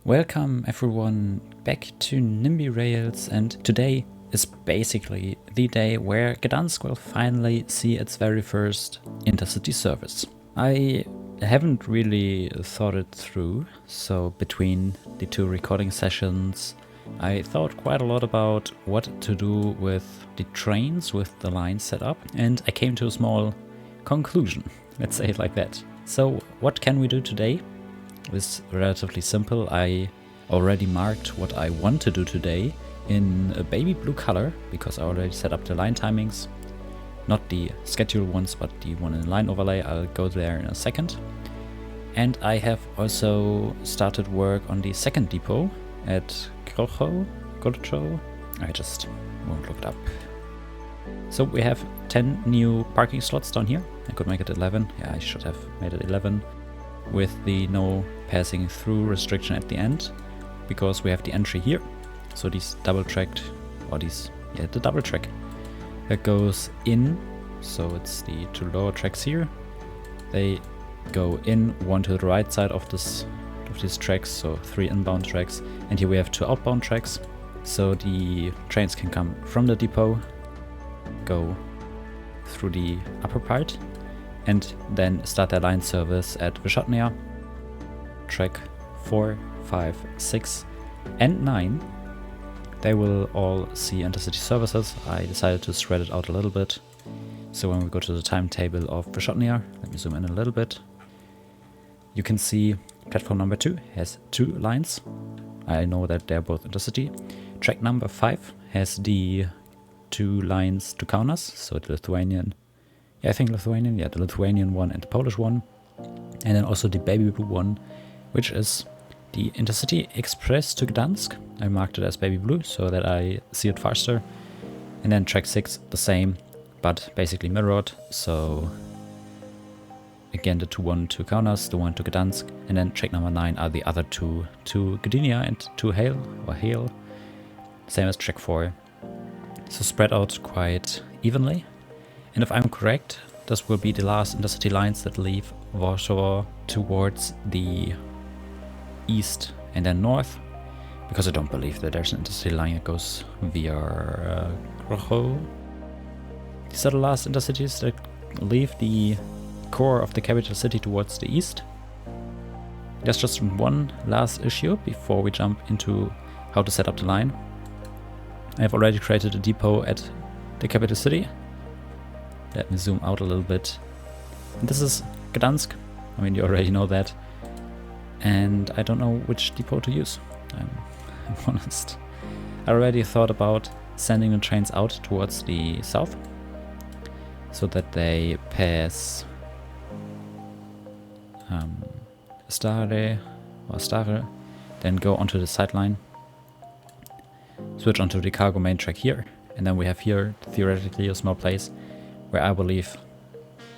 Welcome everyone back to NIMBY Rails, and today is basically the day where Gdansk will finally see its very first InterCity service. I haven't really thought it through, so between the two recording sessions I thought quite a lot about what to do with the trains, with the lines set up, and I came to a small conclusion, let's say it like that. So what can we do today? It's relatively simple. I already marked what I want to do today in a baby blue color because I already set up the line timings. Not the schedule ones, but the one in line overlay. I'll go there in a second. And I have also started work on the second depot at Gorcho. I just won't look it up. So we have 10 new parking slots down here. I could make it 11. Yeah, I should have made it 11. With the no passing through restriction at the end, because we have the entry here. So these double tracked, or the double track that goes in. So it's the two lower tracks here. They go in, one to the right side of these tracks, so 3 inbound tracks, and here we have 2 outbound tracks. So the trains can come from the depot, go through the upper part, and then start their line service at Wyszotnia, track 4, 5, 6, and 9. They will all see InterCity services. I decided to spread it out a little bit. So when we go to the timetable of Wyszotnia, let me zoom in a little bit. You can see platform number 2 has 2 lines. I know that they're both InterCity. Track number 5 has the 2 lines to Kaunas, so the Lithuanian. Yeah, I think Lithuanian, the Lithuanian one and the Polish one. And then also the baby blue one, which is the InterCity Express to Gdansk. I marked it as baby blue so that I see it faster. And then track 6, the same, but basically mirrored. So again, the 2-1 to Kaunas, the 1 to Gdansk. And then track number 9 are the other 2 to Gdynia and to Hale. Same as track 4. So spread out quite evenly. And if I'm correct, this will be the last InterCity lines that leave Warsaw towards the east and then north, because I don't believe that there's an InterCity line that goes via Krocho. These are the last InterCities that leave the core of the capital city towards the east. There's just one last issue before we jump into how to set up the line. I've already created a depot at the capital city. Let me zoom out a little bit. And this is Gdansk. I mean, you already know that. And I don't know which depot to use. I'm honest. I already thought about sending the trains out towards the south, so that they pass Stare, then go onto the sideline, switch onto the cargo main track here, and then we have here theoretically a small place where I believe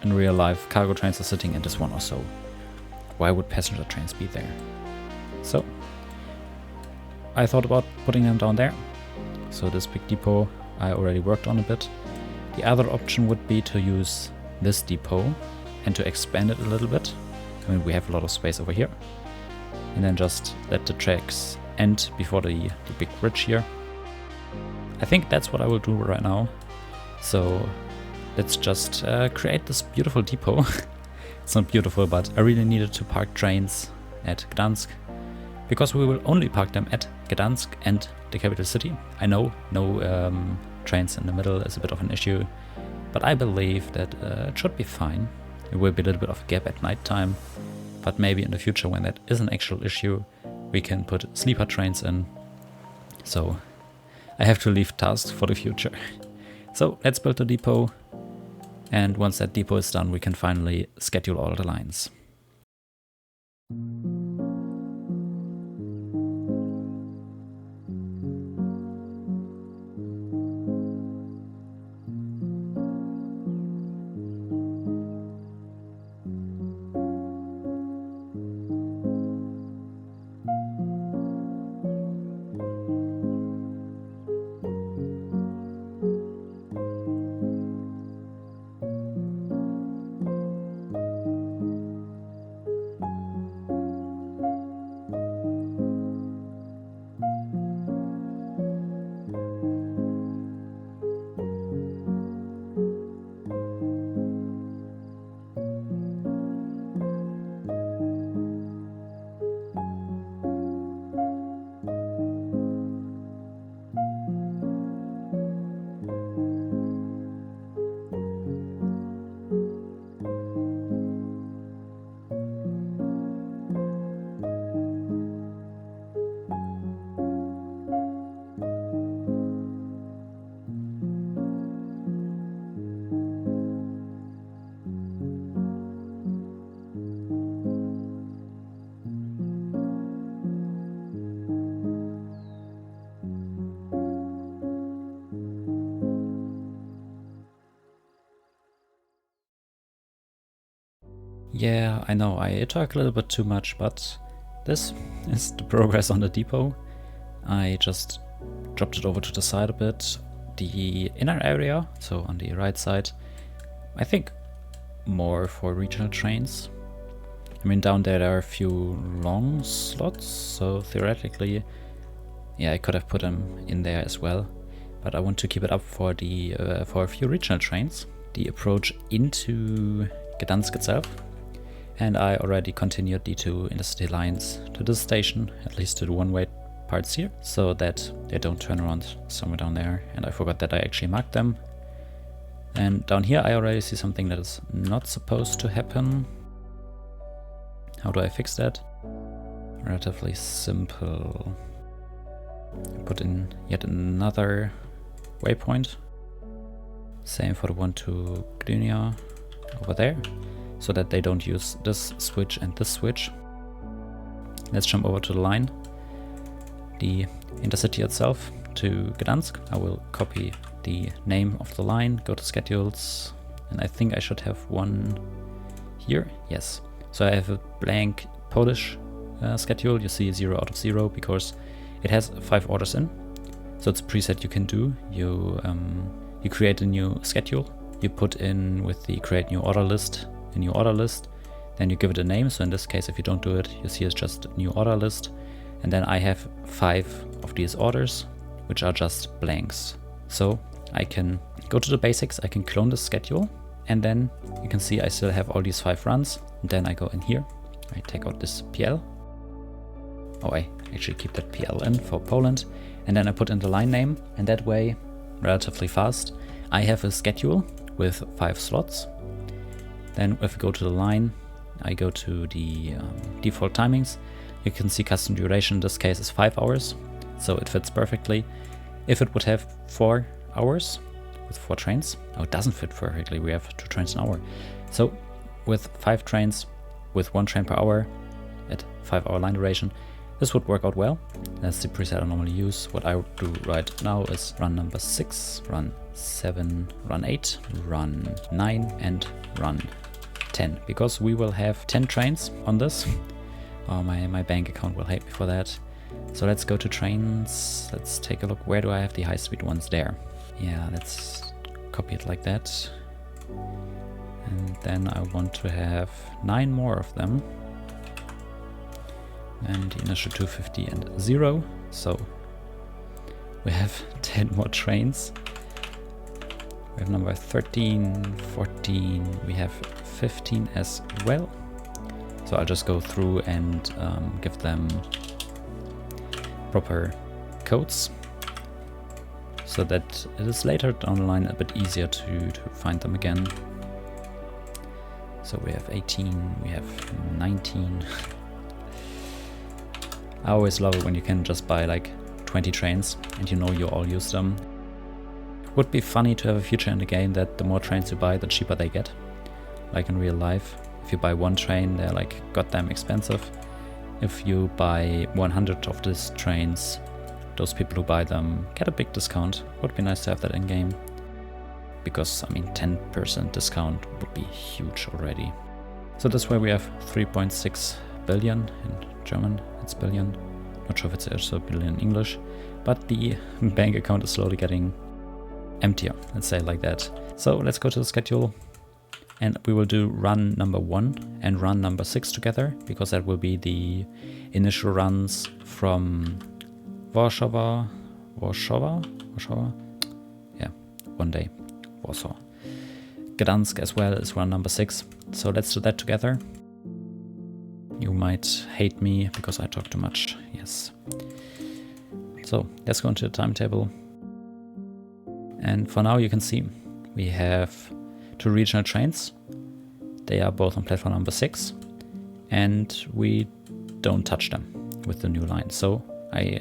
in real life cargo trains are sitting in this one or so. Why would passenger trains be there? So I thought about putting them down there. So this big depot I already worked on a bit. The other option would be to use this depot and to expand it a little bit. I mean, we have a lot of space over here. And then just let the tracks end before the big bridge here. I think that's what I will do right now. So let's just create this beautiful depot. It's not beautiful, but I really needed to park trains at Gdansk, because we will only park them at Gdansk and the capital city. I know no trains in the middle is a bit of an issue, but I believe that it should be fine. It will be a little bit of a gap at night time, but maybe in the future, when that is an actual issue, we can put sleeper trains in. So I have to leave tasks for the future. So let's build the depot. And once that depot is done, we can finally schedule all the lines. Yeah, I know, I talk a little bit too much, but this is the progress on the depot. I just dropped it over to the side a bit. The inner area, so on the right side, I think more for regional trains. I mean, down there are a few long slots, so theoretically, yeah, I could have put them in there as well. But I want to keep it up for the for a few regional trains. The approach into Gdansk itself. And I already continued the two InterCity lines to this station, at least to the one-way parts here, so that they don't turn around somewhere down there. And I forgot that I actually marked them. And down here I already see something that is not supposed to happen. How do I fix that? Relatively simple. Put in yet another waypoint. Same for the one to Gdynia over there, so that they don't use this switch and this switch. Let's jump over to the line. The InterCity itself to Gdansk. I will copy the name of the line, go to schedules, and I think I should have one here. Yes. So I have a blank Polish schedule. You see 0 out of 0 because it has 5 orders in. So it's a preset you can do. You create a new schedule. You put in with the create new order list a new order list. Then you give it a name. So in this case, if you don't do it, you see it's just a new order list. And then I have 5 of these orders, which are just blanks. So I can go to the basics. I can clone the schedule. And then you can see I still have all these 5 runs. And then I go in here. I take out this PL. Oh, I actually keep that PL in for Poland. And then I put in the line name. And that way, relatively fast, I have a schedule with 5 slots. Then if we go to the line, I go to the default timings. You can see custom duration in this case is 5 hours. So it fits perfectly. If it would have 4 hours with 4 trains, oh, it doesn't fit perfectly. We have 2 trains an hour. So with 5 trains with 1 train per hour at 5-hour line duration, this would work out well. That's the preset I normally use. What I would do right now is run number 6, run 7, run 8, run 9, and run 10. Because we will have 10 trains on this. Oh, my bank account will hate me for that. So let's go to trains. Let's take a look. Where do I have the high-speed ones there? Yeah, let's copy it like that. And then I want to have 9 more of them. And the initial 250 and 0. So we have 10 more trains. We have number 13, 14, we have 15 as well. So I'll just go through and give them proper codes so that it is later down the line a bit easier to find them again. So we have 18, we have 19. I always love it when you can just buy like 20 trains and you know you all use them. Would be funny to have a feature in the game that the more trains you buy, the cheaper they get. Like in real life. If you buy 1 train, they're like goddamn expensive. If you buy 100 of these trains, those people who buy them get a big discount. Would be nice to have that in game. Because, I mean, 10% discount would be huge already. So this way we have 3.6 billion in German. It's billion. Not sure if it's also billion in English. But the bank account is slowly getting emptier, let's say it like that. So let's go to the schedule. And we will do run number 1 and run number 6 together, because that will be the initial runs from Warsaw? Yeah, one day, Warsaw. Gdansk as well is run number 6. So let's do that together. You might hate me because I talk too much, yes. So let's go into the timetable. And for now you can see we have 2 regional trains. They are both on platform number 6 and we don't touch them with the new line. So I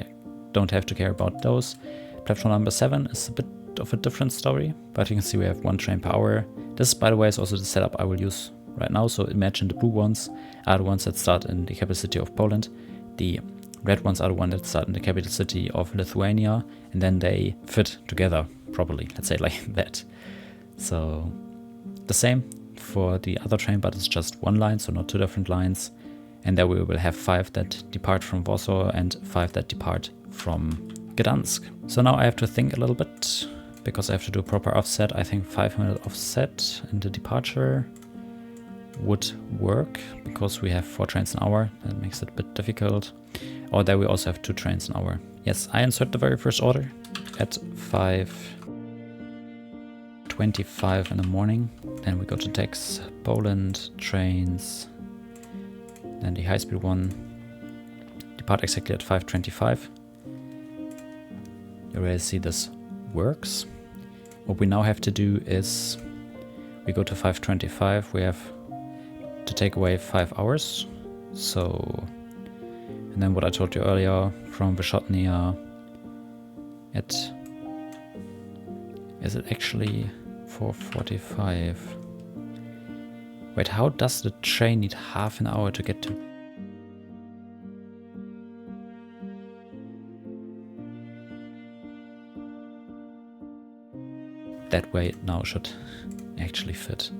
don't have to care about those. Platform number 7 is a bit of a different story, but you can see we have 1 train per hour. This, by the way, is also the setup I will use right now. So imagine the blue ones are the ones that start in the capital city of Poland. The red ones are the ones that start in the capital city of Lithuania, and then they fit together properly. Let's say it like that. So the same for the other train, but it's just one line, so not two different lines. And there we will have 5 that depart from Warsaw and 5 that depart from Gdansk. So now I have to think a little bit, because I have to do a proper offset. I think 5-minute offset in the departure would work, because we have 4 trains an hour. That makes it a bit difficult. Or there we also have 2 trains an hour. Yes, I insert the very first order at 5:25 in the morning. Then we go to Tex, Poland, trains. Then the high-speed one depart exactly at 5:25. You already see this works. What we now have to do is we go to 5:25. We have to take away 5 hours. So, and then what I told you earlier from Wyszotnia at, is it actually 4:45? Wait, how does the train need half an hour to get to? That way it now should actually fit.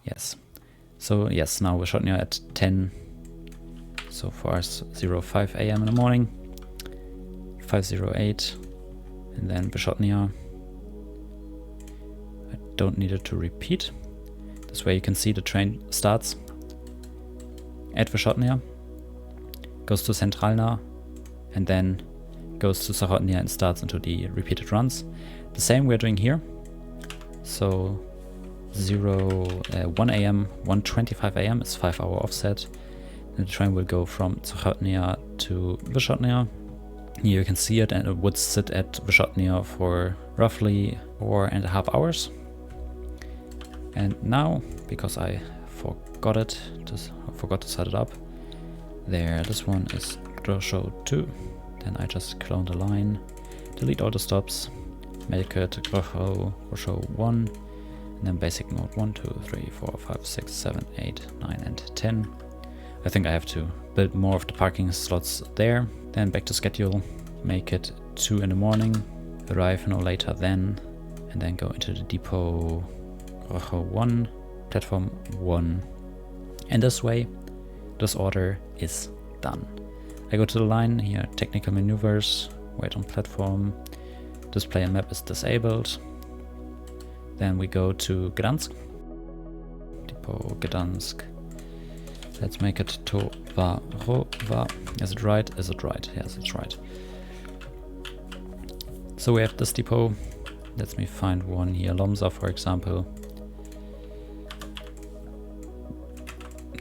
Yes. So yes, now we're shot at 10. So for us 05 a.m. in the morning. 5:08. And then Wyszotnia. I don't need it to repeat. This way you can see the train starts at Wyszotnia, goes to Centralna, and then goes to Zahotnia and starts into the repeated runs. The same we're doing here. So 1 a.m., 1:25 a.m. is 5-hour offset. And the train will go from Zahotnia to Wyszotnia. Here you can see it, and it would sit at Wyszotnia for roughly 4.5 hours. And now, because I forgot to set it up, there, this one is Grosho 2. Then I just clone the line, delete all the stops, make it Grosho 1, and then basic mode 1, 2, 3, 4, 5, 6, 7, 8, 9, and 10. I think I have to build more of the parking slots there. Then back to schedule, make it 2 in the morning, arrive no later than, and then go into the depot Grosho 1, platform 1. And this way, this order is done. I go to the line here, technical maneuvers, wait on platform, display and map is disabled. Then we go to Gdansk, depot Gdansk. Let's make it Towarowa. Is it right? Is it right? Yes, it's right. So we have this depot. Let me find one here, Lomza for example.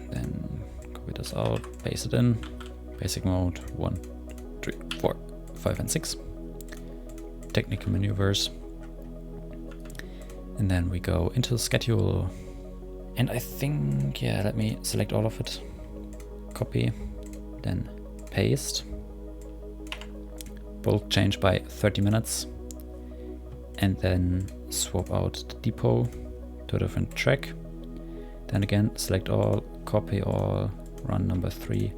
Then copy this out, paste it in. Basic mode 1, 3, 4, 5, and 6. Technical maneuvers. And then we go into the schedule. And I think, yeah, let me select all of it. Copy, then paste. Bulk change by 30 minutes. And then swap out the depot to a different track. Then again, select all, copy all, run number 3.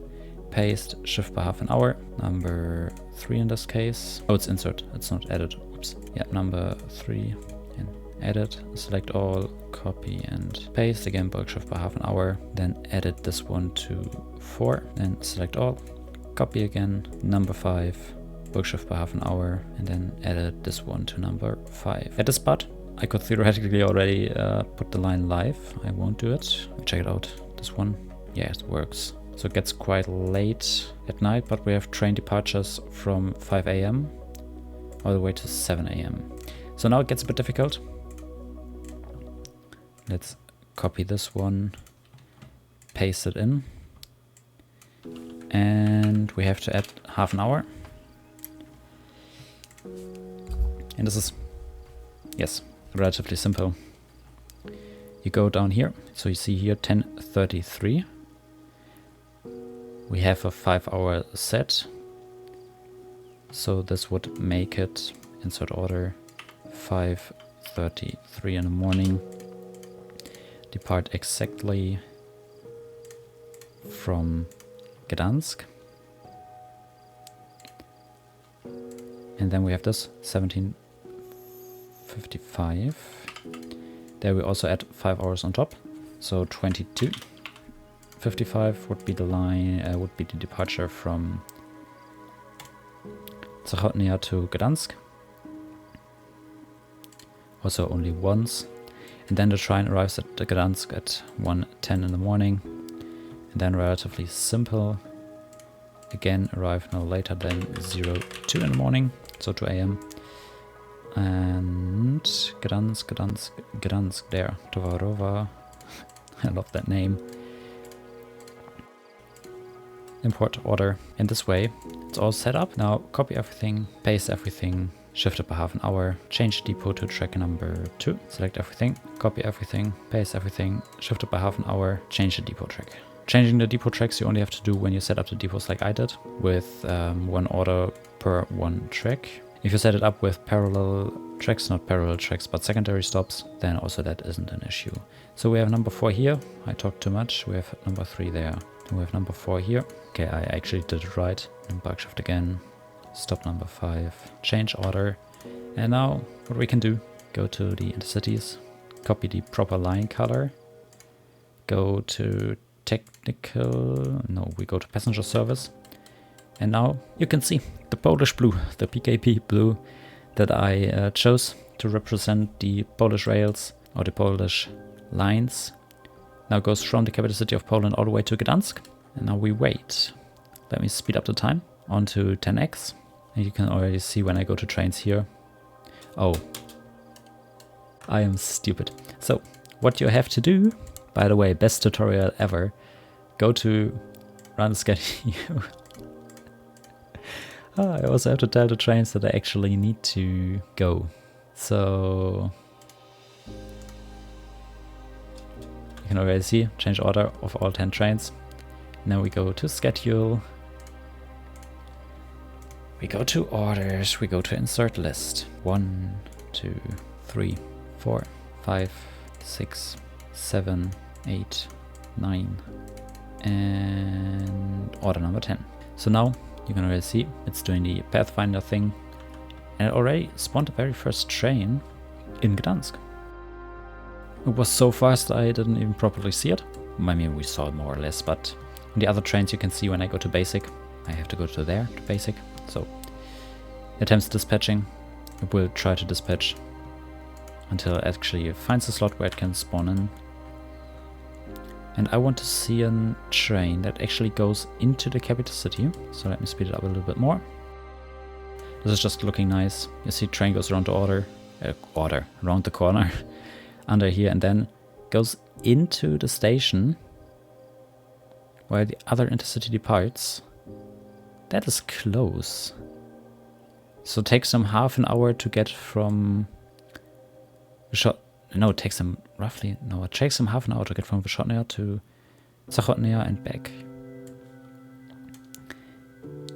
Paste, shift by half an hour, number 3 in this case. Oh, it's insert, it's not edit. Oops. Yeah, number 3 and edit, select all, copy and paste. Again, bulk shift by half an hour. Then edit this one to 4, then select all, copy again, number 5, bulk shift by half an hour, and then edit this one to number 5. At this spot, I could theoretically already put the line live. I won't do it. Check it out, this one. Yeah, it works. So it gets quite late at night, but we have train departures from 5 a.m. all the way to 7 a.m. So now it gets a bit difficult. Let's copy this one, paste it in. And we have to add half an hour. And this is, yes, relatively simple. You go down here, so you see here 10:33. We have a 5-hour set, so this would make it, insert order, 5:33 in the morning, depart exactly from Gdansk, and then we have this 17:50 55. There we also add 5 hours on top, so 22. 55 would be the line, would be the departure from Zachodnia to Gdansk. Also only once. And then the train arrives at Gdansk at 1:10 in the morning. And then relatively simple. Again, arrive no later than 02 in the morning, so 2 a.m. And Gdansk there, Towarowa. I love that name. Import order. In this way, it's all set up. Now copy everything, paste everything, shift it by half an hour, change depot to track number 2, select everything, copy everything, paste everything, shift it by half an hour, change the depot track. Changing the depot tracks you only have to do when you set up the depots like I did, with 1 order per 1 track. If you set it up with parallel tracks, not parallel tracks but secondary stops, then also that isn't an issue. So we have number 4 here, I talked too much, we have number 3 there. We have number 4 here. Okay, I actually did it right. Bug shift again. Stop number 5. Change order. And now what we can do, go to the InterCities, copy the proper line color, go to technical, no, we go to passenger service. And now you can see the Polish blue, the PKP blue that I chose to represent the Polish rails or the Polish lines. Now goes from the capital city of Poland all the way to Gdansk. And now we wait. Let me speed up the time onto 10x. And you can already see when I go to trains here. Oh, I am stupid. So what you have to do, by the way, best tutorial ever, go to run schedule. I also have to tell the trains that I actually need to go. So you can already see, change order of all 10 trains. Now we go to schedule. We go to orders, we go to insert list. 1, 2, 3, 4, 5, 6, 7, 8, 9, and order number 10. So now you can already see it's doing the Pathfinder thing, and it already spawned the very first train in Gdansk. It was so fast I didn't even properly see it. I mean, we saw it more or less, but in the other trains you can see when I go to basic, I have to go to there, to basic. So attempts dispatching, it will try to dispatch until it actually finds a slot where it can spawn in. And I want to see a train that actually goes into the capital city. So let me speed it up a little bit more. This is just looking nice. You see train goes around the around the corner under here, and then goes into the station where the other intercity departs. That is close. So it takes them half an hour to get from no, it takes them roughly, no, it takes them half an hour to get from Wyszotnia to Zachodnia and back.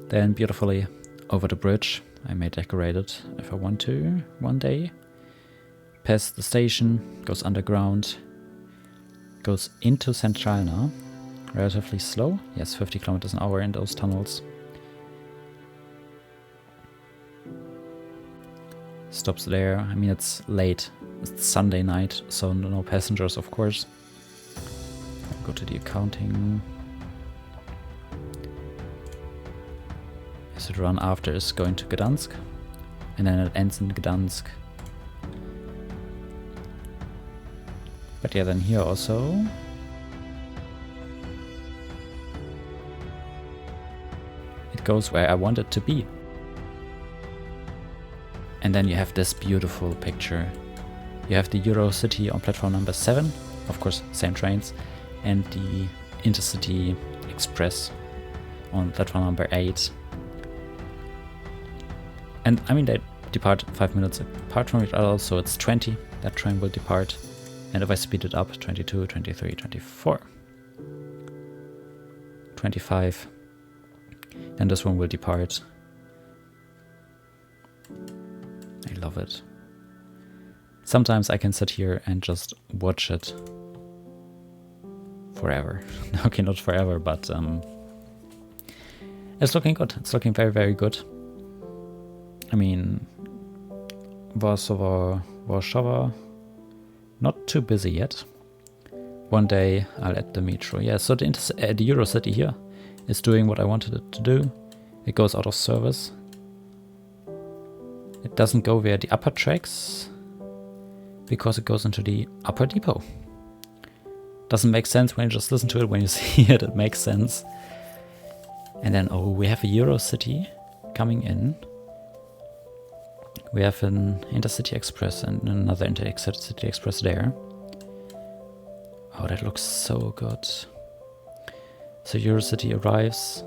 Then beautifully over the bridge, I may decorate it if I want to one day. Past the station, goes underground, goes into Centralna, relatively slow, yes, 50 kilometers an hour in those tunnels. Stops there, I mean it's late, it's Sunday night, so no passengers of course. Go to the accounting. As it run after is going to Gdansk, and then it ends in Gdansk. But yeah, then here also it goes where I want it to be. And then you have this beautiful picture. You have the EuroCity on platform number 7, of course same trains, and the InterCity Express on platform number 8. And I mean they depart 5 minutes apart from each other, so it's 20 that train will depart. And if I speed it up, 22, 23, 24, 25, then this one will depart. I love it. Sometimes I can sit here and just watch it forever. Okay, not forever, but it's looking good. It's looking very, very good. I mean, Warsaw Warsaw, not too busy yet. One day I'll add the metro. Yeah, so the EuroCity here is doing what I wanted it to do. It goes out of service. It doesn't go via the upper tracks because it goes into the upper depot. Doesn't make sense when you just listen to it. When you see it, it makes sense. And then, oh, we have a EuroCity coming in. We have an InterCity Express and another InterCity Express there. Oh, that looks so good. So EuroCity arrives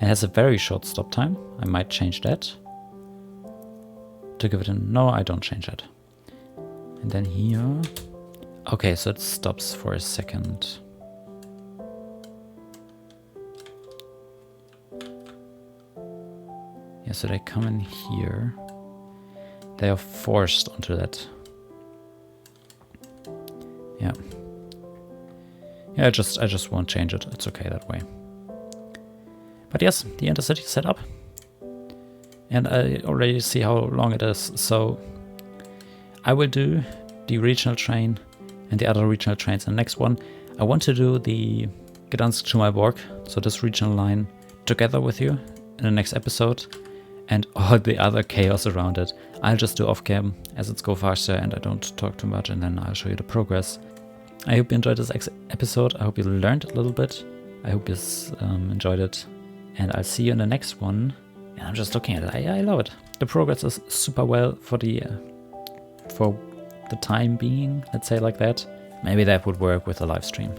and has a very short stop time. I might change that. To give it a... No, I don't change that. And then here... Okay, so it stops for a second. Yeah, so they come in here. They are forced onto that. Yeah. Yeah, I just won't change it. It's okay that way. But yes, the InterCity is set up. And I already see how long it is. So I will do the regional train and the other regional trains. And next one, I want to do the Gdansk to Malbork, so this regional line, together with you in the next episode. And all the other chaos around it, I'll just do off cam as it's go faster and I don't talk too much, and then I'll show you the progress. I hope you enjoyed this episode. I hope you learned a little bit. I hope you enjoyed it. And I'll see you in the next one. And I'm just looking at it. I love it. The progress is super well for the time being, let's say like that. Maybe that would work with a live stream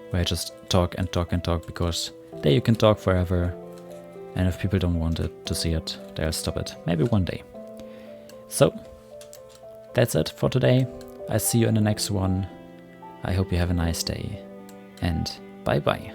where I just talk and talk and talk, because there you can talk forever. And if people don't want it to see it, they'll stop it. Maybe one day. So, that's it for today. I'll see you in the next one. I hope you have a nice day. And bye-bye.